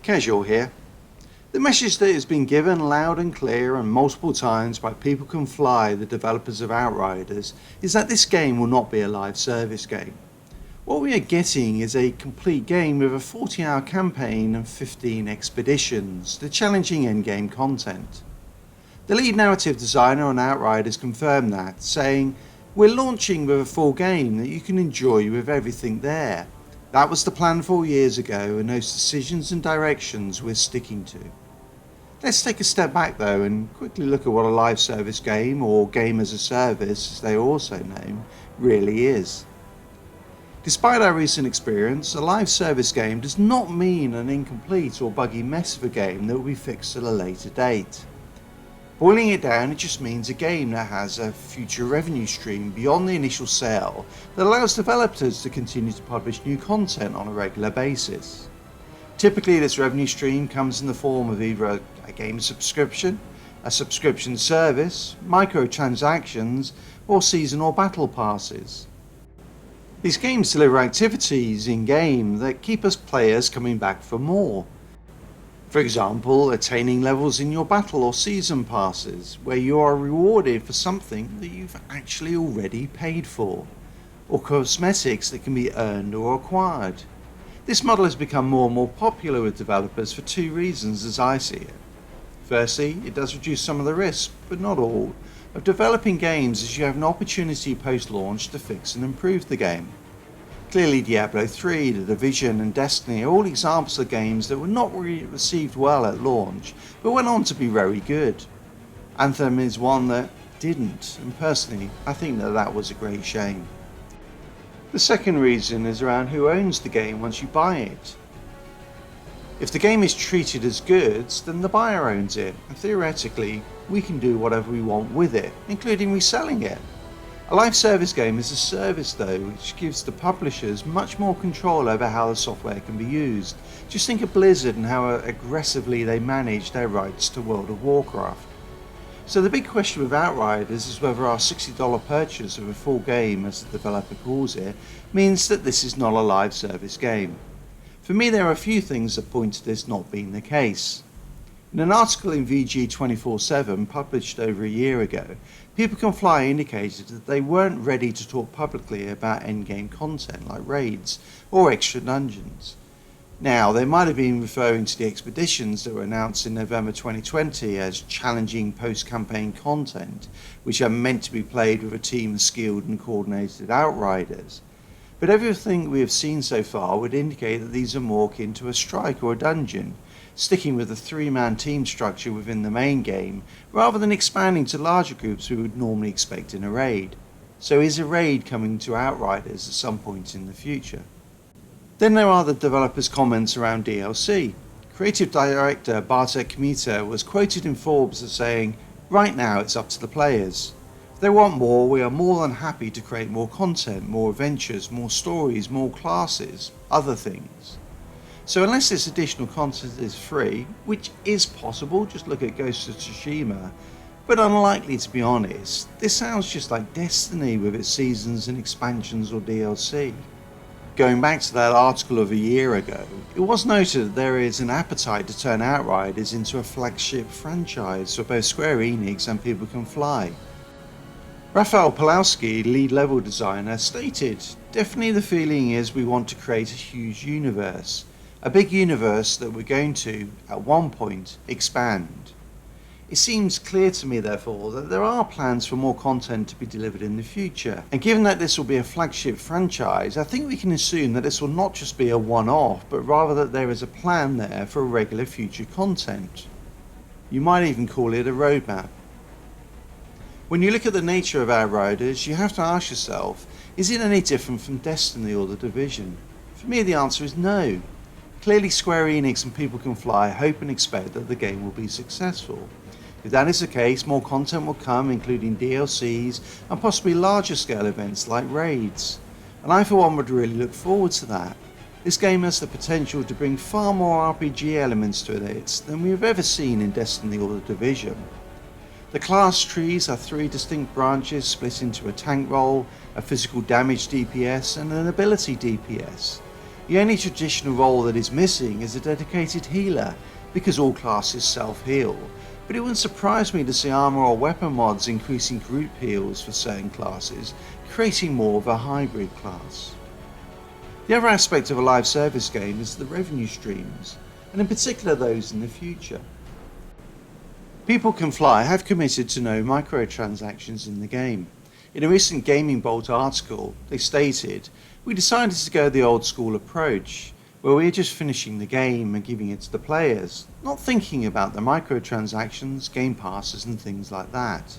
Casual here. The message that has been given loud and clear and multiple times by People Can Fly, the developers of Outriders, is that this game will not be a live service game. What we are getting is a complete game with a 40-hour campaign and 15 expeditions, the challenging endgame content. The lead narrative designer on Outriders confirmed that, saying, "We're launching with a full game that you can enjoy with everything there. That was the plan 4 years ago, and those decisions and directions we're sticking to." Let's take a step back though and quickly look at what a live service game, or game as a service as they are also known, really is. Despite our recent experience, a live service game does not mean an incomplete or buggy mess of a game that will be fixed at a later date. Boiling it down, it just means a game that has a future revenue stream beyond the initial sale that allows developers to continue to publish new content on a regular basis. Typically, this revenue stream comes in the form of either a game subscription, a subscription service, microtransactions, or season or battle passes. These games deliver activities in-game that keep us players coming back for more. For example, attaining levels in your battle or season passes, where you are rewarded for something that you've actually already paid for, or cosmetics that can be earned or acquired. This model has become more and more popular with developers for two reasons as I see it. Firstly, it does reduce some of the risk, but not all, of developing games, as you have an opportunity post-launch to fix and improve the game. Clearly, Diablo 3, The Division and Destiny are all examples of games that were not really received well at launch, but went on to be very good. Anthem is one that didn't, and personally, I think that was a great shame. The second reason is around who owns the game once you buy it. If the game is treated as goods, then the buyer owns it, and theoretically, we can do whatever we want with it, including reselling it. A live service game is a service though, which gives the publishers much more control over how the software can be used. Just think of Blizzard and how aggressively they manage their rights to World of Warcraft. So the big question with Outriders is whether our $60 purchase of a full game, as the developer calls it, means that this is not a live service game. For me, there are a few things that point to this not being the case. In an article in VG 24/7 published over a year ago, People Can Fly indicated that they weren't ready to talk publicly about endgame content like raids or extra dungeons. Now, they might have been referring to the expeditions that were announced in November 2020 as challenging post-campaign content, which are meant to be played with a team of skilled and coordinated Outriders. But everything we have seen so far would indicate that these are more akin to a strike or a dungeon, sticking with a 3-man team structure within the main game, rather than expanding to larger groups we would normally expect in a raid. So is a raid coming to Outriders at some point in the future? Then there are the developers' comments around DLC. Creative director Bartek Kmita was quoted in Forbes as saying, "Right now it's up to the players. If they want more, we are more than happy to create more content, more adventures, more stories, more classes, other things." So unless this additional content is free, which is possible, just look at Ghost of Tsushima, but unlikely to be honest, this sounds just like Destiny with its seasons and expansions or DLC. Going back to that article of a year ago, it was noted that there is an appetite to turn Outriders into a flagship franchise for both Square Enix and People Can Fly. Rafał Pawlowski, lead level designer, stated, "Definitely the feeling is we want to create a huge universe. A big universe that we're going to, at one point, expand." It seems clear to me, therefore, that there are plans for more content to be delivered in the future. And given that this will be a flagship franchise, I think we can assume that this will not just be a one-off, but rather that there is a plan there for regular future content. You might even call it a roadmap. When you look at the nature of Outriders, you have to ask yourself, is it any different from Destiny or The Division? For me, the answer is no. Clearly, Square Enix and People Can Fly hope and expect that the game will be successful. If that is the case, more content will come, including DLCs and possibly larger scale events like raids. And I for one would really look forward to that. This game has the potential to bring far more RPG elements to it than we have ever seen in Destiny or The Division. The class trees are 3 distinct branches split into a tank role, a physical damage DPS and an ability DPS. The only traditional role that is missing is a dedicated healer, because all classes self-heal, but it wouldn't surprise me to see armor or weapon mods increasing group heals for certain classes, creating more of a hybrid class. The other aspect of a live service game is the revenue streams, and in particular those in the future. People Can Fly have committed to no microtransactions in the game. In a recent Gaming Bolt article, they stated, "We decided to go the old school approach, where we're just finishing the game and giving it to the players, not thinking about the microtransactions, game passes and things like that."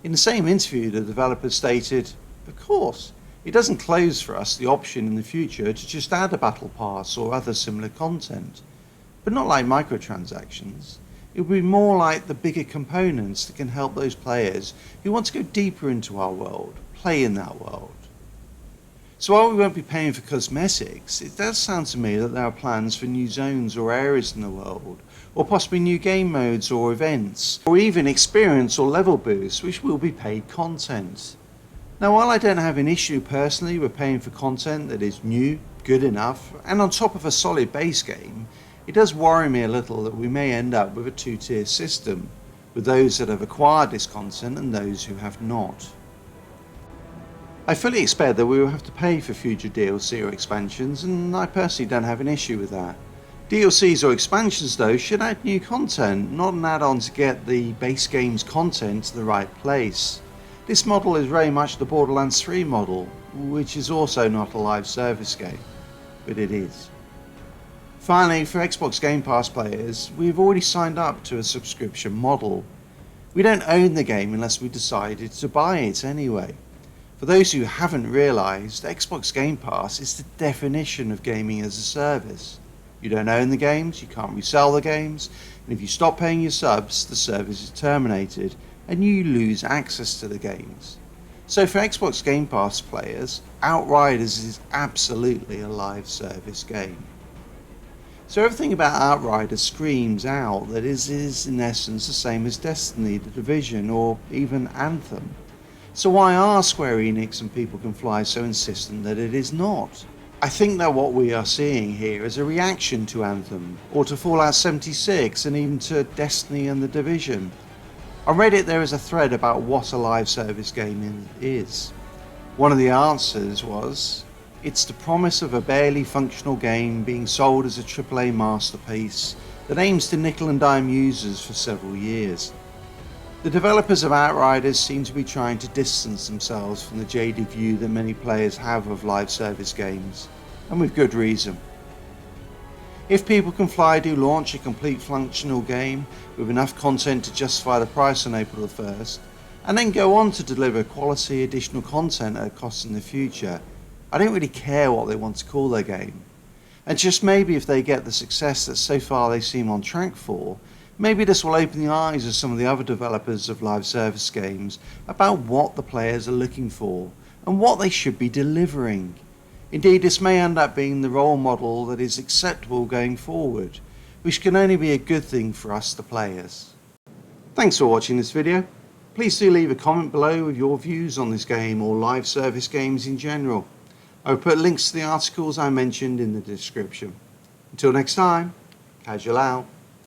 In the same interview, the developer stated, "Of course, it doesn't close for us the option in the future to just add a battle pass or other similar content, but not like microtransactions. It would be more like the bigger components that can help those players who want to go deeper into our world, play in that world." So while we won't be paying for cosmetics, it does sound to me that there are plans for new zones or areas in the world, or possibly new game modes or events, or even experience or level boosts which will be paid content. Now, while I don't have an issue personally with paying for content that is new, good enough, and on top of a solid base game, it does worry me a little that we may end up with a two-tier system, with those that have acquired this content and those who have not. I fully expect that we will have to pay for future DLC or expansions, and I personally don't have an issue with that. DLCs or expansions though should add new content, not an add-on to get the base game's content to the right place. This model is very much the Borderlands 3 model, which is also not a live service game, but it is. Finally, for Xbox Game Pass players, we've already signed up to a subscription model. We don't own the game unless we decided to buy it anyway. For those who haven't realised, Xbox Game Pass is the definition of gaming as a service. You don't own the games, you can't resell the games, and if you stop paying your subs, the service is terminated and you lose access to the games. So for Xbox Game Pass players, Outriders is absolutely a live service game. So everything about Outriders screams out that it is in essence the same as Destiny, The Division, or even Anthem. So why are Square Enix and People Can Fly so insistent that it is not? I think that what we are seeing here is a reaction to Anthem, or to Fallout 76, and even to Destiny and The Division. On Reddit there is a thread about what a live service game is. One of the answers was, "It's the promise of a barely functional game being sold as a AAA masterpiece that aims to nickel and dime users for several years." The developers of Outriders seem to be trying to distance themselves from the jaded view that many players have of live service games, and with good reason. If People Can Fly do launch a complete functional game with enough content to justify the price on April the 1st, and then go on to deliver quality additional content at a cost in the future, I don't really care what they want to call their game. And just maybe if they get the success that so far they seem on track for, maybe this will open the eyes of some of the other developers of live service games about what the players are looking for and what they should be delivering. Indeed, this may end up being the role model that is acceptable going forward, which can only be a good thing for us, the players. Thanks for watching this video. Please do leave a comment below with your views on this game or live service games in general. I will put links to the articles I mentioned in the description. Until next time, casual out.